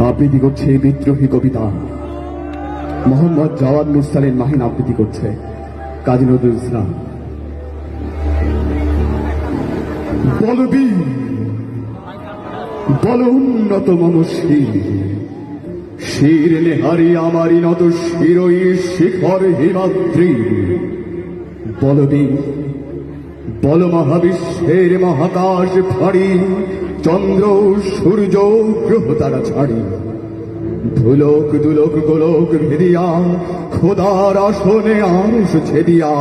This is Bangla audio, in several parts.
আবৃত্তি করছে বিদ্রোহী কবিতা। মোহাম্মদ জাওয়াদ মুরসালিন মাহিন আবৃত্তি করছে কাজী নজরুল ইসলাম। বলবীর বল উন্নত মনশীল, শির নেহারি আমারি নত শিরই শিখর হিমাদ্রি। বলবীর বল মহাবিশ্বের মহাকাশ ফাড়ি, চন্দ্র সূর্য গ্রহ তারা ছাড়ি। ধুলোক দুলোক গোলক ভেদিয়া, খোদার আসনে আরশ ছেদিয়া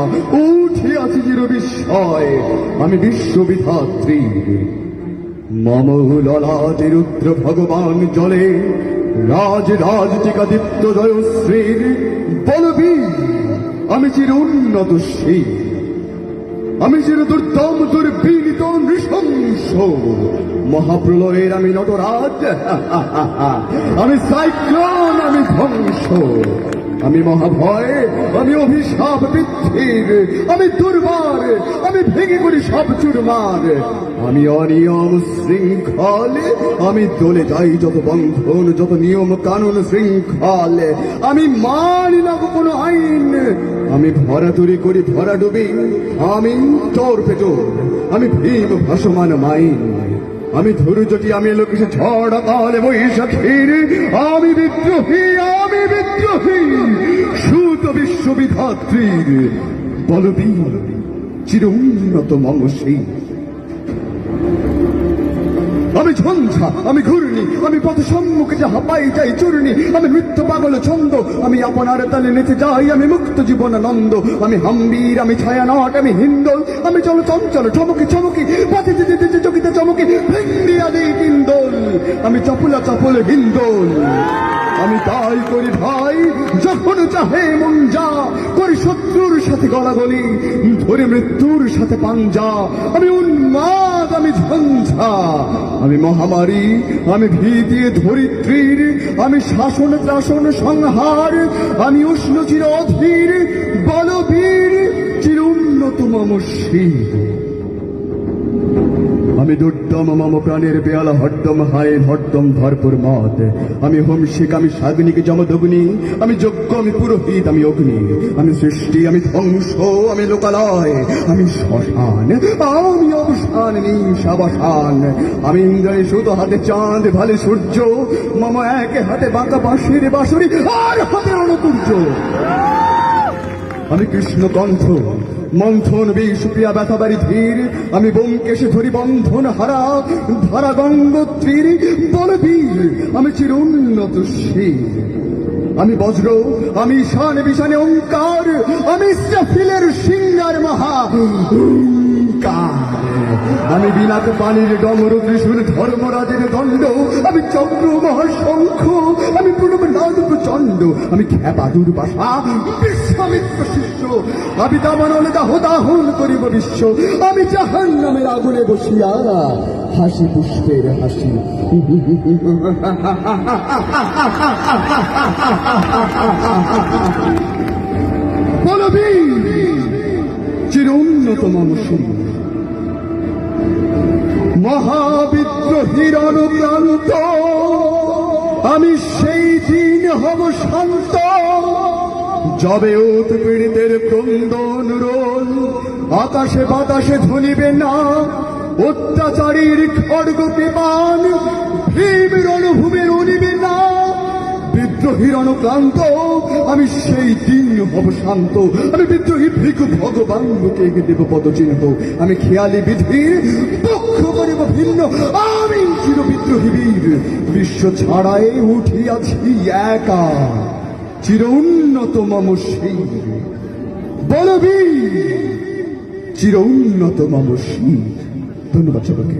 উঠিয়াছি চির বিস্ময় আমি বিশ্ববিধাত্রী। মম ললাটে রুদ্র ভগবান জলে, রাজ রাজ টিকা দীপ্ত জয়শ্রীর। বলবীর আমি চির উন্নত শির, আমি চির দুর্দম দুর্বিনীত নৃশংস। মহাপ্রলয়ের আমি নটরাজ, আমি সাইক্লোন, আমি ধ্বংস। আমি মহাভয়, আমি অভিশাপ বৃদ্ধির, আমি দুর্বার, আমি ভেঙে করি সব চুরমার। আমি অনিয়ম শৃঙ্খল, আমি দলে যাই যত বন্ধন, যত নিয়ম কানুন শৃঙ্খল। আমি মানি না কোনো আইন, আমি ভরা তরি করি ভরা ডুবি। আমি চোর পেটোর, আমি ভীম ভাসমান মাইন। আমি ধৈর্যটি, আমি লোকেশ ঝড় কালে বৈশাখীর। আমি বিদ্রোহী, আমি বিদ্রোহী সুত বিশ্ববিধাত্রীর। বলবীর চির উন্নত মমশীল। আমি ঝঞ্ঝা, আমি ঘূর্ণি, আমি পথ সম্মুখে যাহা পাই যাই চূর্ণি। আমি নৃত্য পাগল ছন্দ, আমি আপনার তালে নেচে যাই আমি মুক্ত জীবনানন্দ। আমি হাম্বীর, আমি ছায়ানট, আমি হিন্দোল, আমি চল চঞ্চল চমকি চমকি পথে যেতে যেতে চকিতে চমকি ভেঙ্গি আদি কিন্দোল। আমি চপলা চপল হিন্দোল, আমি তাই করি ভাই যখন চাহে মন যা। করি শত্রুর সাথে গলাগলি, ধরে মৃত্যুর সাথে পাঞ্জা। আমি উন্মাদ, আমি ঝঞ্ঝা, আমি মহামারী, আমি ভীতি ধরিত্রীর। আমি শাসন ত্রাসন সংহার, আমি উষ্ণ চির অধীর। বলবীর চির উন্নত মম শির। আমি দুর্দম মম প্রাণের বেয়ালা হরদম হায় হরদম ভরপুর মত। আমি হোমশিক, আমি সাগ্নিক যমদগ্নি, আমি যজ্ঞ, আমি পুরোহিত, আমি অগ্নি। আমি সৃষ্টি, আমি ধ্বংস, আমি লোকালয়, আমি শ্মশান, আমি অবসান নিশাবসান। আমি ইন্দ্রাণী সুত, হাতে চাঁদ ভালে সূর্য। মম এক হাতে বাঁকা বাঁশির বাঁশরি, আর হাতে রণতুর্য। আমি কৃষ্ণ কণ্ঠ, মন্থন বিষপ্রিয়া ব্যথাবাড়ি ধীর। আমি বোমকেশে ধরি বন্ধন হারা, ধারা গঙ্গোত্রীর। বলবীর আমি চির উন্নত শির। আমি বজ্র, আমি ঈশান বিশানে ওঙ্কার, আমি ইসরাফিলের সিংহার মহা ওঙ্কার। আমি বিনাক পানির ডমরু ত্রিশূল ধর্মরাজের দণ্ড। আমি চক্র মহাশঙ্খ, আমি প্রণব নাদ প্রচণ্ড। আমি খ্যাপা দুর্বাসা, বিশ্বামিত্র শিষ্য। আমি দাবানল দাহ দাহন করিব বিশ্ব। আমি জাহান্নামের আগুনে বসিয়া হাসি পুষ্পের হাসি। বলবীর চির উন্নত মমশীল। মহাবিদ্রোহীর অনুপ্রান্ত, আমি সেই দিন হব শান্ত। যবে উৎপীড়িতের ক্রন্দন রোল, আকাশে বাতাসে ধ্বনিবে না। অত্যাচারীর খড়গ বিমান, ভীম রণভূমে রণিবে না। বিদ্রোহীর অনুক্রান্ত, আমি সেই দিন হব শান্ত। আমি বিদ্রোহী ভিক্ষু ভগবান লোকে দেব পদচিহ্ন। আমি খেয়ালি বিধির পক্ষ করিব ভিন্ন। আমি চির বিদ্রোহী বীর, বিশ্ব ছাড়াই উঠিয়াছি একা। চির উন্নত মম শির। বলবীর চির উন্নত মম শির। ধন্যবাদ সকলকে।